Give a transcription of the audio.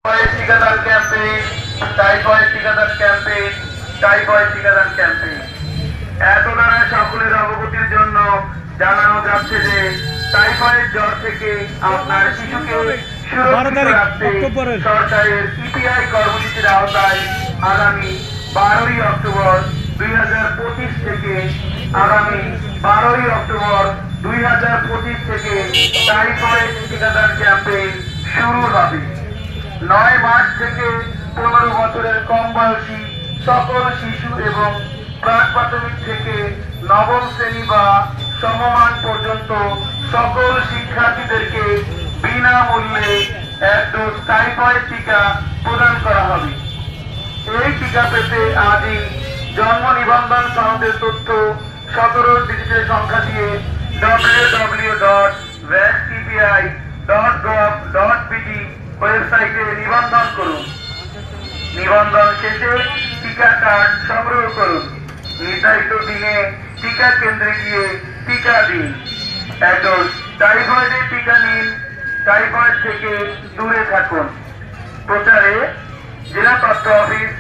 টিকাদান campaign, typhoid টিকাদান campaign, typhoid টিকাদান ক্যাম্পেইন। এত দ্বারা সকলের অবগতির জন্য জানানো যাচ্ছে যে টাইফয়েড জ্বর থেকে আপনার শিশুকে সুরক্ষিত রাখতে সরকারের ইপিআই কর্মসূচির আওতায় আগামী 12ই অক্টোবর 2025 থেকে আগামী 12ই অক্টোবর 2025 থেকে টাইফয়েড টিকাদান ক্যাম্পেইন শুরু হবে। 9 মাস থেকে 15 বছরের কম বয়সী সকল শিশু এবং প্রাক প্রাথমিক থেকে নবম শ্রেণী বা সমমান পর্যন্ত সকল শিক্ষার্থীদেরকে বিনামূল্যে এক ডোজ টাইফয়েড টিকা প্রদান করা হবে। এই টিকা পেতে আজই জন্ম নিবন্ধন সনদের তথ্য 17 ডিজিটের সংখ্যা দিয়ে www.vaccpi.gov.bd ওয়েবসাইটে নিবন্ধন করুন। নিবন্ধন শেষে টিকা কার্ড সংগ্রহ করুন। নির্ধারিত দিনে টিকা কেন্দ্রে গিয়ে টিকা দিন। এক ডোজ টাইফয়েডের টিকা নিন, টাইফয়েড থেকে দূরে থাকুন। প্রচারে জেলা স্বাস্থ্য অফিস,